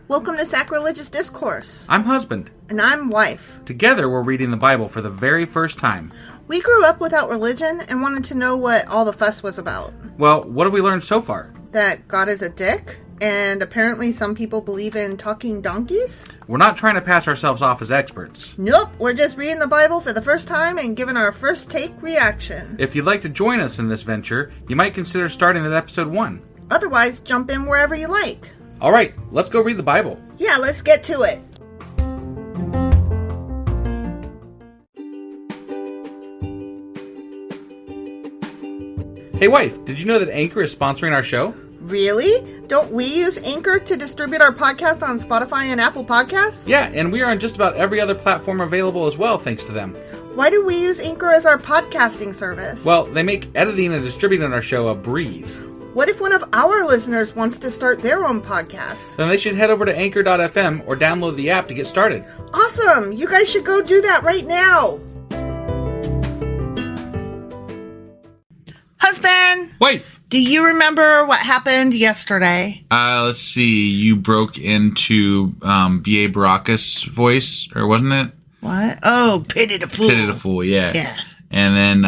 Welcome to Sacrilegious Discourse. I'm husband. And I'm wife. Together we're reading the Bible for the very first time. We grew up without religion and wanted to know what all the fuss was about. Well, what have we learned so far? That God is a dick, and apparently some people believe in talking donkeys? We're not trying to pass ourselves off as experts. Nope, we're just reading the Bible for the first time and giving our first take reaction. If you'd like to join us in this venture, you might consider starting at episode 1. Otherwise, jump in wherever you like. All right, let's go read the Bible. Yeah, let's get to it. Hey wife, did you know that Anchor is sponsoring our show? Really? Don't we use Anchor to distribute our podcast on Spotify and Apple Podcasts? Yeah, and we are on just about every other platform available as well, thanks to them. Why do we use Anchor as our podcasting service? Well, they make editing and distributing our show a breeze. What if one of our listeners wants to start their own podcast? Then they should head over to anchor.fm or download the app to get started. Awesome! You guys should go do that right now! Husband! Wife! Do you remember what happened yesterday? Let's see. You broke into B.A. Baracus' voice, or wasn't it? What? Oh, Pity the Fool. Pity the Fool, yeah. Yeah. And then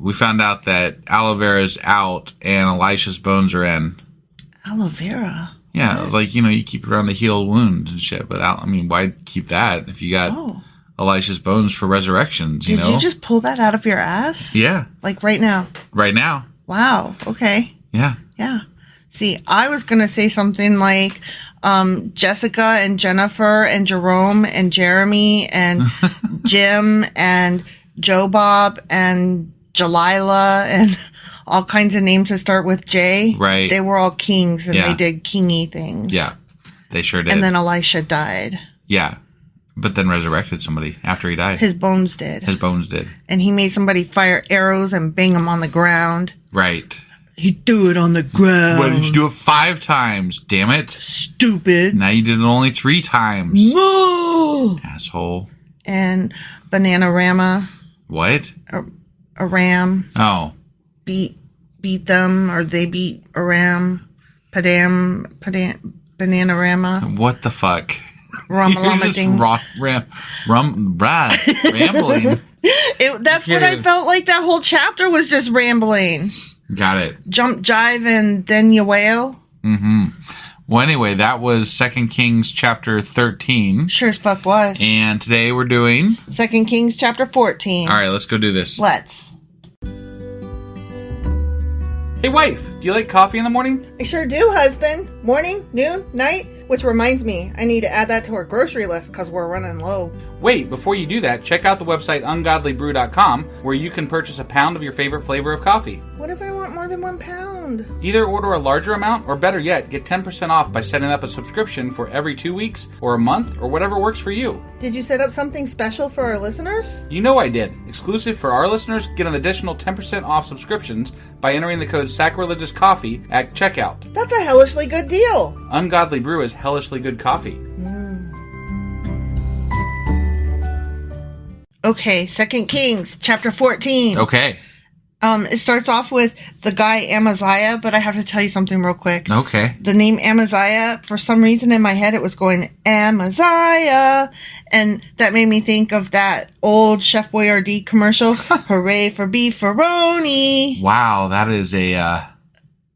we found out that aloe vera's out and Elisha's bones are in. Aloe vera? Yeah, what? like, you keep it around the healed wound and shit. But, why keep that if you got Elisha's bones for resurrections, Did you just pull that out of your ass? Yeah. Like right now? Right now. Wow, okay. Yeah. Yeah. See, I was going to say something like Jessica and Jennifer and Jerome and Jeremy and Jim and Joe Bob and Jalila and all kinds of names that start with J. Right. They were all kings and they did kingy things. Yeah, they sure did. And then Elisha died. Yeah, but then resurrected somebody after he died. His bones did. His bones did. And he made somebody fire arrows and bang them on the ground. Right. He threw it on the ground. Why did you do it 5 times? Damn it. Stupid. Now you did it only 3 times. No. Asshole. And Bananarama. What? Aram. Oh. Beat them, or they beat Aram. Bananarama. What the fuck? Ramalama ding. Rambling. That's what I felt like. That whole chapter was just rambling. Got it. Jump, jive, and then you wail. Mm-hmm. Well, anyway, that was 2 Kings chapter 13. Sure as fuck was. And today we're doing 2 Kings chapter 14. All right, let's go do this. Let's. Hey wife, do you like coffee in the morning? I sure do, husband. Morning, noon, night. Which reminds me, I need to add that to our grocery list because we're running low. Wait, before you do that, check out the website ungodlybrew.com where you can purchase a pound of your favorite flavor of coffee. What if I want more than 1 pound? Either order a larger amount, or better yet, get 10% off by setting up a subscription for every 2 weeks, or a month, or whatever works for you. Did you set up something special for our listeners? You know I did. Exclusive for our listeners, get an additional 10% off subscriptions by entering the code SACRILEGIOUSCOFFEE at checkout. That's a hellishly good deal. Ungodly Brew is hellishly good coffee. Okay, 2 Kings, chapter 14. Okay. It starts off with the guy Amaziah, but I have to tell you something real quick. Okay. The name Amaziah, for some reason in my head, it was going Amaziah, and that made me think of that old Chef Boyardee commercial, Hooray for Beefaroni. Wow, that is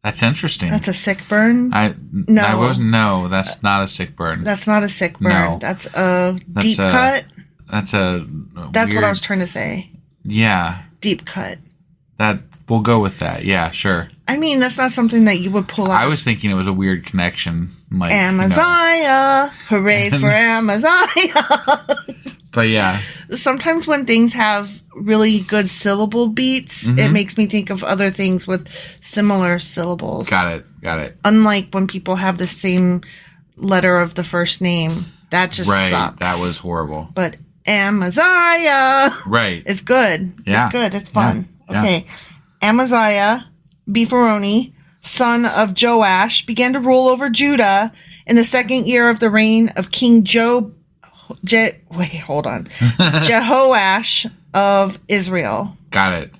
that's interesting. That's a sick burn? No, that's not a sick burn. That's not a sick burn. No. That's a deep cut. That's That's what I was trying to say. Yeah. Deep cut. That we'll go with that. Yeah, sure. I mean, that's not something that you would pull out. I was thinking it was a weird connection. Like Amaziah. Hooray for Amaziah. But yeah. Sometimes when things have really good syllable beats, it makes me think of other things with similar syllables. Got it. Unlike when people have the same letter of the first name. That just sucks. That was horrible. But Amaziah. Right. It's good. Yeah. It's good. It's fun. Yeah. Okay. Amaziah, Beefaroni, son of Joash, began to rule over Judah in the 2nd year of the reign of King Jehoash of Israel. Got it.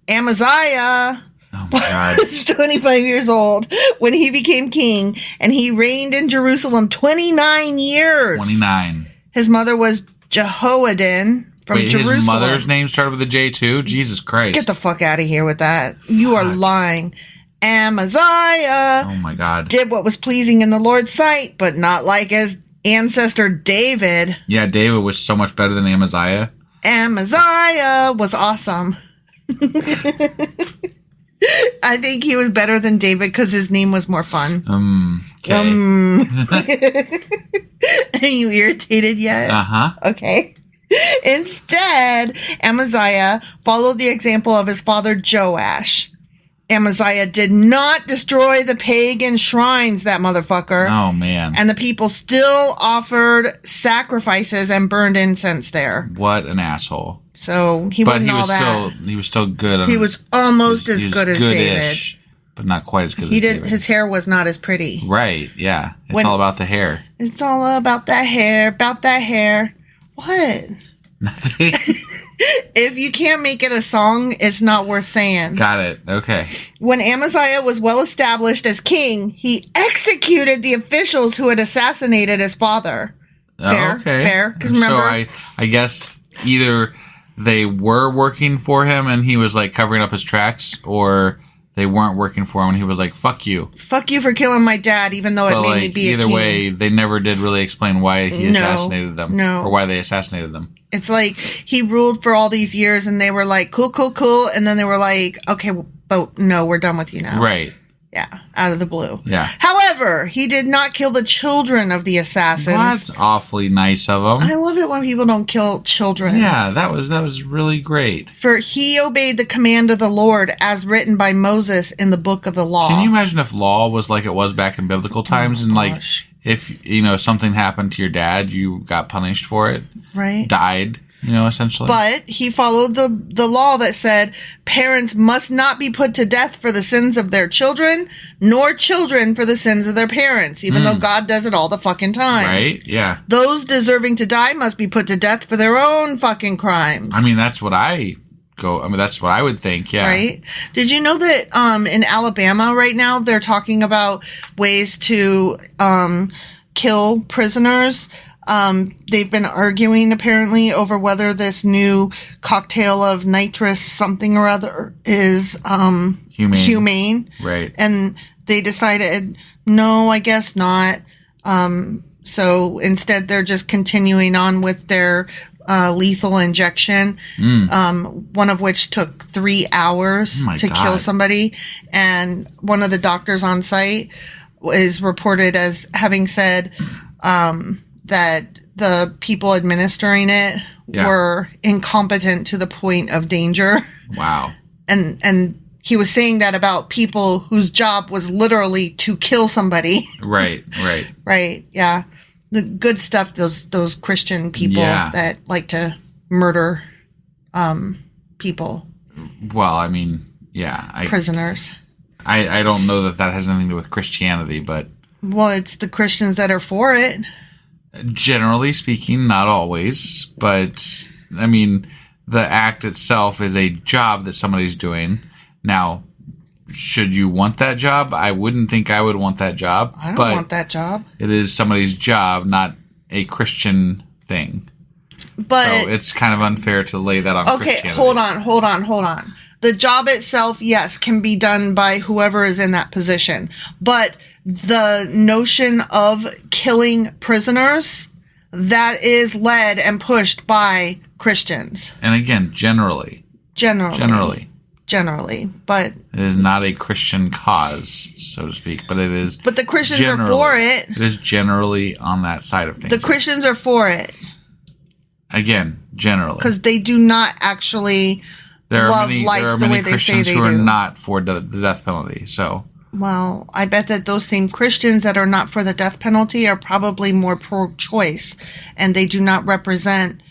Amaziah Oh my God. was 25 years old when he became king, and he reigned in Jerusalem 29 years. 29. His mother was Jehoiadin from Jerusalem. His mother's name started with a J too? Jesus Christ. Get the fuck out of here with that. You are lying. Amaziah Oh my God. did what was pleasing in the Lord's sight, but not like his ancestor David. Yeah, David was so much better than Amaziah. Amaziah was awesome. I think he was better than David because his name was more fun. Okay. Are you irritated yet? Uh-huh. Okay. Instead, Amaziah followed the example of his father Joash. Amaziah did not destroy the pagan shrines, that motherfucker. Oh, man. And the people still offered sacrifices and burned incense there. What an asshole. So he wasn't all that. He was still good. He was almost as good as David. But not quite as good as David. His hair was not as pretty. Right, yeah. It's all about the hair. It's all about that hair. What? Nothing. If you can't make it a song, it's not worth saying. Got it. Okay. When Amaziah was well established as king, he executed the officials who had assassinated his father. Fair, fair. Because remember, so I guess either they were working for him and he was like covering up his tracks, or they weren't working for him and he was like, fuck you. Fuck you for killing my dad, even though it made me be a king. Either way, they never did really explain why he assassinated them. No. Or why they assassinated them. It's like he ruled for all these years and they were like, cool, cool, cool. And then they were like, okay, but no, we're done with you now. Right. Yeah, out of the blue. Yeah. However, he did not kill the children of the assassins. Well, that's awfully nice of him. I love it when people don't kill children. Yeah, that was really great. For he obeyed the command of the Lord as written by Moses in the book of the law. Can you imagine if law was like it was back in biblical times, and like if something happened to your dad, you got punished for it, right? Died. Essentially. But he followed the law that said parents must not be put to death for the sins of their children, nor children for the sins of their parents, even though God does it all the fucking time. Right? Yeah. Those deserving to die must be put to death for their own fucking crimes. I mean, that's what that's what I would think, yeah. Right? Did you know that in Alabama right now, they're talking about ways to kill prisoners? They've been arguing apparently over whether this new cocktail of nitrous something or other is humane. Right. And they decided, no, I guess not. So instead they're just continuing on with their lethal injection, one of which took 3 hours to kill somebody. And one of the doctors on site is reported as having said that the people administering it were incompetent to the point of danger. Wow. And he was saying that about people whose job was literally to kill somebody. Right. Right, yeah. The good stuff, those Christian people that like to murder people. Well, I mean, yeah. Prisoners. I don't know that has anything to do with Christianity, but... Well, it's the Christians that are for it. Generally speaking, not always, but I mean, the act itself is a job that somebody's doing. Now, should you want that job? I wouldn't think I would want that job. I don't want that job. It is somebody's job, not a Christian thing. But so it's kind of unfair to lay that on Christianity. Okay, hold on. The job itself, yes, can be done by whoever is in that position. But the notion of killing prisoners, that is led and pushed by Christians. And again, generally. But it is not a Christian cause, so to speak, but it is. But the Christians are for it. It is generally on that side of things. The Christians are for it. Again, generally. Because they do not actually love life the way they say they do. There are many Christians who are not for the death penalty, so... Well, I bet that those same Christians that are not for the death penalty are probably more pro-choice, and they do not represent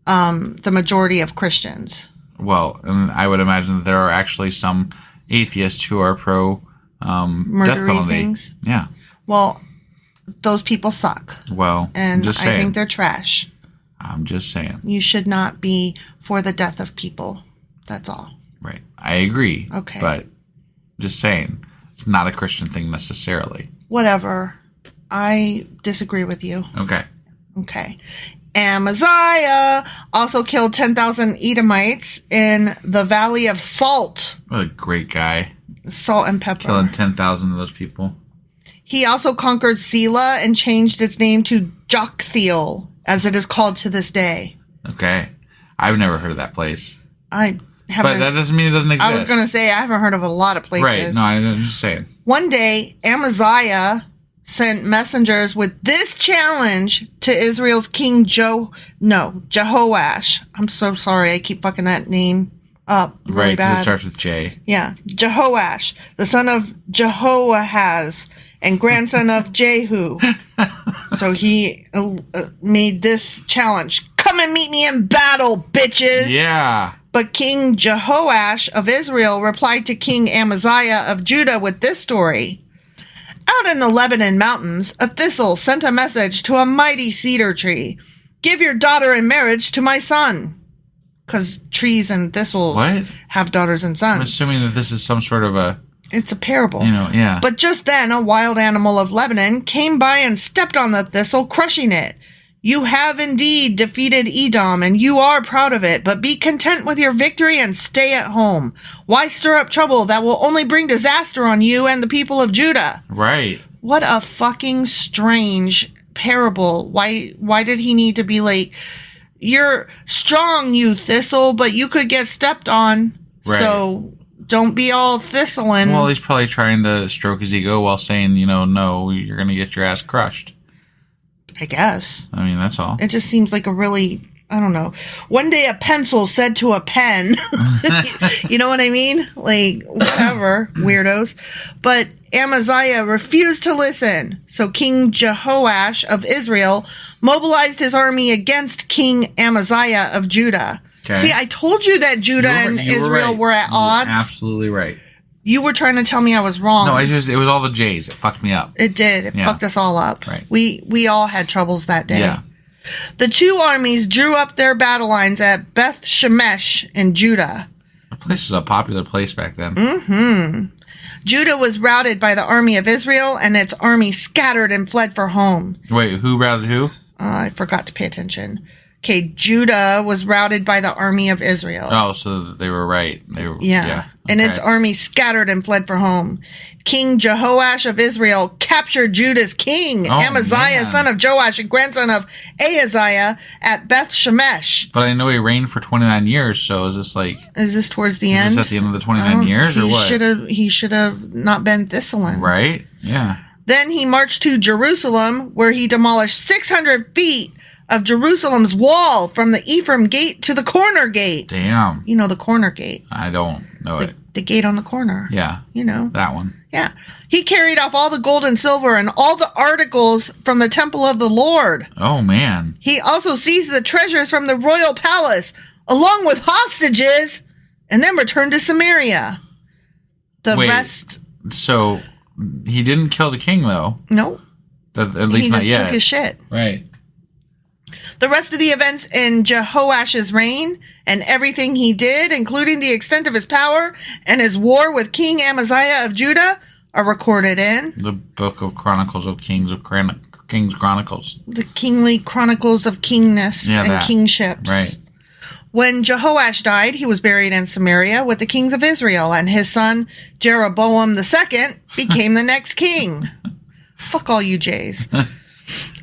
the majority of Christians. Well, and I would imagine that there are actually some atheists who are pro death penalty. Things. Yeah. Well, those people suck. Well, and just saying. I think they're trash. I'm just saying. You should not be for the death of people. That's all. Right. I agree. Okay. But just saying, it's not a Christian thing necessarily. Whatever. I disagree with you. Okay. Okay. Amaziah also killed 10,000 Edomites in the Valley of Salt. What a great guy. Salt and pepper. Killing 10,000 of those people. He also conquered Selah and changed its name to Joktheel, as it is called to this day. Okay. I've never heard of that place. I haven't. But that doesn't mean it doesn't exist. I was going to say, I haven't heard of a lot of places. Right. No, I'm just saying. One day, Amaziah sent messengers with this challenge to Israel's king Jehoash. I'm so sorry. I keep fucking that name up really right, bad. because it starts with J. Yeah. Jehoash, the son of Jehoahaz and grandson of Jehu. So he made this challenge. Come and meet me in battle, bitches. Yeah. But King Jehoash of Israel replied to King Amaziah of Judah with this story. Out in the Lebanon mountains, a thistle sent a message to a mighty cedar tree. Give your daughter in marriage to my son. Because trees and thistles have daughters and sons. I'm assuming that this is some sort of a... It's a parable. Yeah. But just then, a wild animal of Lebanon came by and stepped on the thistle, crushing it. You have indeed defeated Edom, and you are proud of it, but be content with your victory and stay at home. Why stir up trouble that will only bring disaster on you and the people of Judah? Right. What a fucking strange parable. Why did he need to be like, you're strong, you thistle, but you could get stepped on. Right. So don't be all thistling. Well, he's probably trying to stroke his ego while saying, no, you're going to get your ass crushed. I guess. I mean, that's all. It just seems like a really, I don't know. One day a pencil said to a pen. You know what I mean? Like, whatever, weirdos. But Amaziah refused to listen. So King Jehoash of Israel mobilized his army against King Amaziah of Judah. Okay. See, I told you that Judah and Israel were at odds. Absolutely right. You were trying to tell me I was wrong. No, it was all the J's. It fucked me up. It did. It fucked us all up. Right. We all had troubles that day. Yeah. The two armies drew up their battle lines at Beth Shemesh in Judah. The place was a popular place back then. Mm-hmm. Judah was routed by the army of Israel, and its army scattered and fled for home. Wait, who routed who? I forgot to pay attention. Okay, Judah was routed by the army of Israel. Oh, so they were right. They were, yeah. And its army scattered and fled for home. King Jehoash of Israel captured Judah's king, Amaziah, son of Joash and grandson of Ahaziah, at Beth Shemesh. But I know he reigned for 29 years, so is this like... Is this towards the end? Is this at the end of the 29 years, or what? He should have not been thistling. Right? Yeah. Then he marched to Jerusalem, where he demolished 600 feet of Jerusalem's wall from the Ephraim gate to the corner gate. Damn. You know the corner gate. I don't know it. The gate on the corner. Yeah. You know. That one. Yeah. He carried off all the gold and silver and all the articles from the temple of the Lord. Oh, man. He also seized the treasures from the royal palace, along with hostages, and then returned to Samaria. The rest... So, he didn't kill the king, though? No. At least not yet. He just took his shit. Right. The rest of the events in Jehoash's reign and everything he did, including the extent of his power and his war with King Amaziah of Judah, are recorded in the Book of Chronicles of Kings Chronicles. The kingly chronicles of kingness and kingships. Right. When Jehoash died, he was buried in Samaria with the kings of Israel, and his son Jeroboam II became the next king. Fuck all you Jays.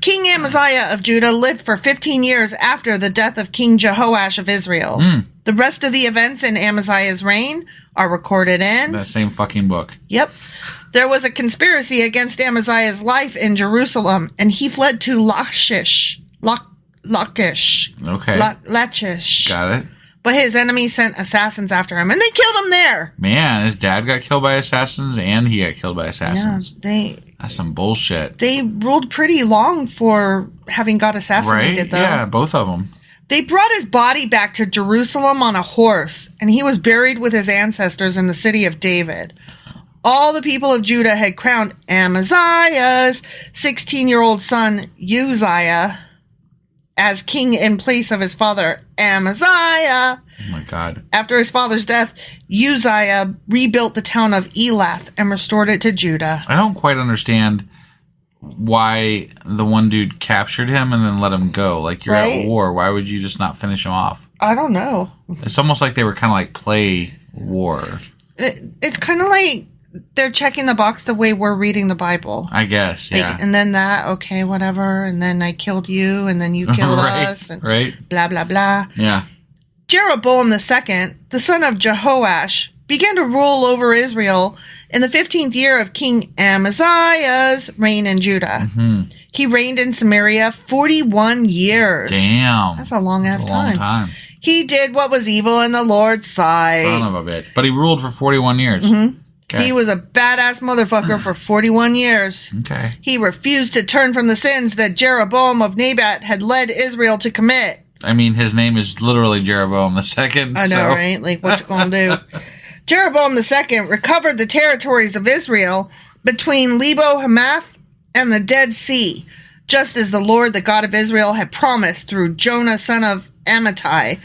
King Amaziah of Judah lived for 15 years after the death of King Jehoash of Israel. The rest of the events in Amaziah's reign are recorded in that same fucking book. Yep. There was a conspiracy against Amaziah's life in Jerusalem, and he fled to Lachish. Okay. Lachish. Got it. But his enemies sent assassins after him, and they killed him there. Man, his dad got killed by assassins, and he got killed by assassins. Yeah, that's some bullshit. They ruled pretty long for having got assassinated, right? Though. Yeah, both of them. They brought his body back to Jerusalem on a horse, and he was buried with his ancestors in the city of David. All the people of Judah had crowned Amaziah's 16-year-old son, Uzziah. as king in place of his father Amaziah. Oh my God. After his father's death, Uzziah rebuilt the town of Elath and restored it to Judah. I don't quite understand why the one dude captured him and then let him go. Like, you're at war. Why would you just not finish him off? I don't know. It's almost like they were kind of like play war. It's kind of like they're checking the box the way we're reading the Bible. I guess, like, yeah. And then that, okay, whatever. And then I killed you, and then you killed us. And blah, blah, blah. Yeah. Jeroboam II, the son of Jehoash, began to rule over Israel in the 15th year of King Amaziah's reign in Judah. Mm-hmm. He reigned in Samaria 41 years. Damn. That's a long-ass time. Long time. He did what was evil in the Lord's sight. Son of a bitch. But he ruled for 41 years. Mm-hmm. Okay. He was a badass motherfucker for 41 years. Okay. He refused to turn from the sins that Jeroboam of Nebat had led Israel to commit. I mean, his name is literally Jeroboam II. I know, right? Like, what you gonna do? Jeroboam II recovered the territories of Israel between Lebo Hamath and the Dead Sea, just as the Lord, the God of Israel, had promised through Jonah, son of Amittai.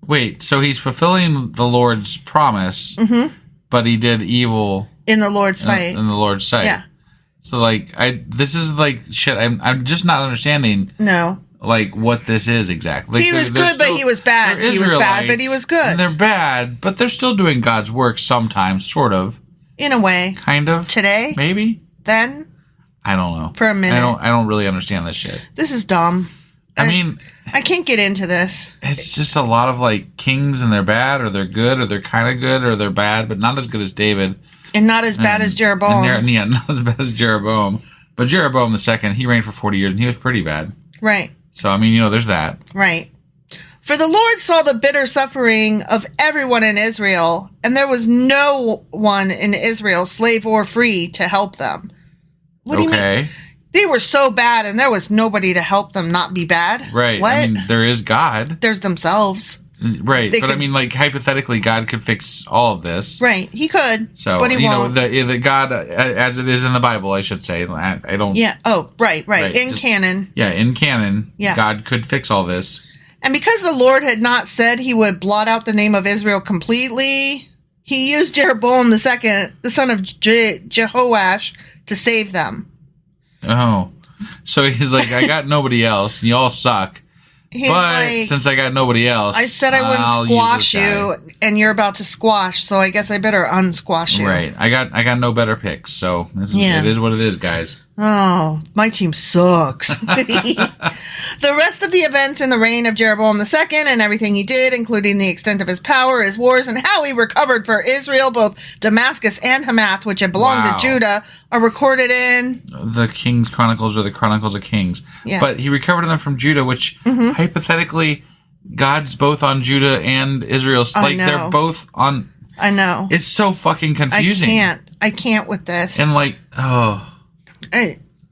Wait, so he's fulfilling the Lord's promise, but he did evil in the Lord's sight. In the Lord's sight. Yeah. So, like, this is like shit. I'm just not understanding. No. Like, what this is exactly. Like, he was good, but he was bad. He was bad, but he was good. And they're bad, but they're still doing God's work sometimes, sort of. In a way. Kind of. Today? Maybe? Then? I don't know. For a minute. I don't really understand this shit. This is dumb. I mean, I can't get into this. It's just a lot of, like, kings and they're bad, or they're good, or they're kind of good, or they're bad, but not as good as David. And not as bad as Jeroboam. Yeah, not as bad as Jeroboam. But Jeroboam II, he reigned for 40 years, and he was pretty bad. Right. So, I mean, there's that. Right. For the Lord saw the bitter suffering of everyone in Israel, and there was no one in Israel, slave or free, to help them. What do you mean? They were so bad, and there was nobody to help them not be bad. Right. What? I mean, there is God. There's themselves. Right. But I mean, like, hypothetically, God could fix all of this. Right. He could. So, but he won't. The God, as it is in the Bible, I should say. I don't. Yeah. Oh, right. In canon. Yeah, in canon. Yeah. God could fix all this. And because the Lord had not said he would blot out the name of Israel completely, he used Jeroboam II, the son of Jehoash, to save them. Oh. So he's like, I got nobody else, and you all suck. He's but like, since I got nobody else, I said I wouldn't squash you, and you're about to squash, so I guess I better unsquash you. Right. I got no better picks, so it is what it is, guys. Oh, my team sucks. The rest of the events in the reign of Jeroboam II and everything he did, including the extent of his power, his wars, and how he recovered for Israel both Damascus and Hamath, which had belonged to Judah, are recorded in the Kings Chronicles or the Chronicles of Kings. Yeah. But he recovered them from Judah, which hypothetically, God's both on Judah and Israel. Like, they're both on. I know. It's so fucking confusing. I can't with this. And like,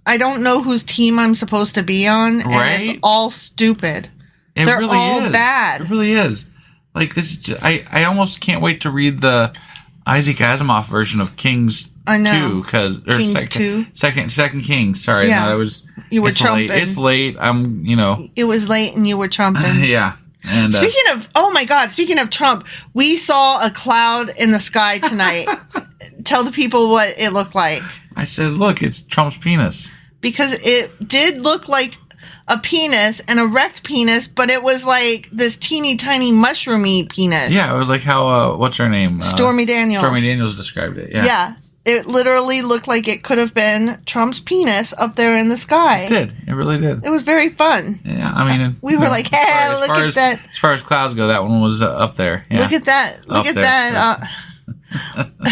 I don't know whose team I'm supposed to be on, and it's all stupid. They're really all is. bad. It really is. Like, this is just, I almost can't wait to read the Isaac Asimov version of Kings 2, Second Kings. Sorry, yeah. No, that was you were trumping. It's late. It was late, and you were trumping. Yeah. And speaking of Trump, we saw a cloud in the sky tonight. Tell the people what it looked like. I said, look, it's Trump's penis. Because it did look like a penis, an erect penis, but it was like this teeny tiny mushroomy penis. Yeah, it was like how, what's her name? Stormy Daniels. Stormy Daniels described it, yeah. Yeah, it literally looked like it could have been Trump's penis up there in the sky. It did. It really did. It was very fun. Yeah, I mean... we were like, hey, look at that. As far as clouds go, that one was up there. Yeah. Look at that. Look at that.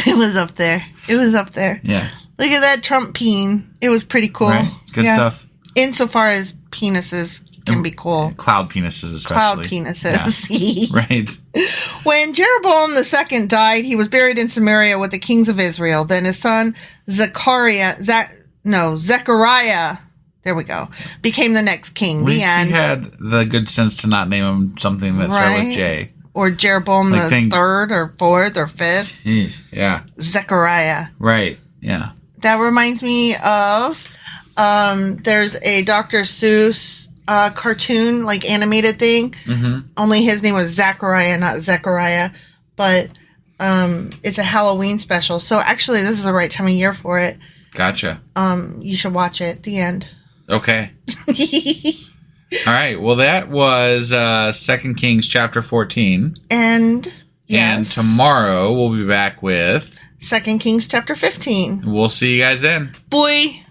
It was up there. It was up there. Yeah. Look at that Trump peen. It was pretty cool. Right. Good stuff. Insofar as penises can be cool. Cloud penises, especially. Cloud penises. Yeah. Right. When Jeroboam II died, he was buried in Samaria with the kings of Israel. Then his son Zechariah, there we go, became the next king. The end. He had the good sense to not name him something that started with J. Or Jeroboam the third or fourth or fifth. Jeez, yeah. Zechariah. Right, yeah. That reminds me of, there's a Dr. Seuss cartoon, like animated thing. Mm-hmm. Only his name was Zachariah, not Zechariah. But it's a Halloween special. So actually, this is the right time of year for it. Gotcha. You should watch it. The end. Okay. All right. Well, that was 2 Kings chapter 14. And And tomorrow we'll be back with 2 Kings chapter 15. We'll see you guys then. Boy.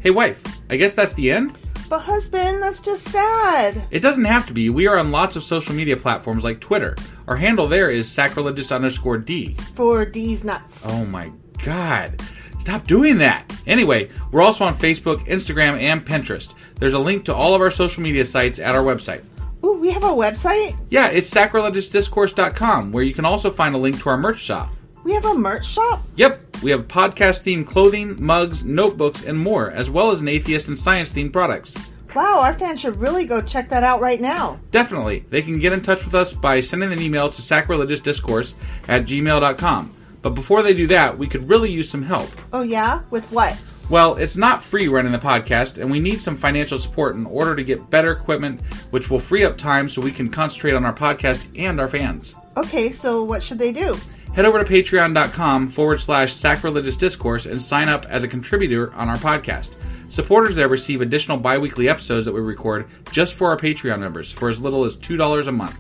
Hey, wife, I guess that's the end? But husband, that's just sad. It doesn't have to be. We are on lots of social media platforms like Twitter. Our handle there is sacrilegious_D. For D's nuts. Oh my god. Stop doing that. Anyway, we're also on Facebook, Instagram, and Pinterest. There's a link to all of our social media sites at our website. Ooh, we have a website? Yeah, it's sacrilegiousdiscourse.com, where you can also find a link to our merch shop. We have a merch shop? Yep, we have podcast-themed clothing, mugs, notebooks, and more, as well as an atheist and science-themed products. Wow, our fans should really go check that out right now. Definitely. They can get in touch with us by sending an email to sacrilegiousdiscourse@gmail.com. But before they do that, we could really use some help. Oh yeah? With what? Well, it's not free running the podcast, and we need some financial support in order to get better equipment, which will free up time so we can concentrate on our podcast and our fans. Okay, so what should they do? Head over to patreon.com/sacrilegiousdiscourse and sign up as a contributor on our podcast. Supporters there receive additional bi-weekly episodes that we record just for our Patreon members for as little as $2 a month.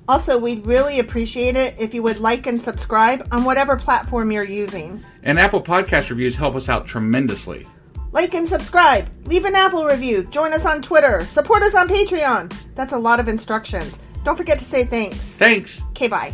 Also, we'd really appreciate it if you would like and subscribe on whatever platform you're using. And Apple Podcast reviews help us out tremendously. Like and subscribe. Leave an Apple review. Join us on Twitter. Support us on Patreon. That's a lot of instructions. Don't forget to say thanks. Thanks. Okay, bye.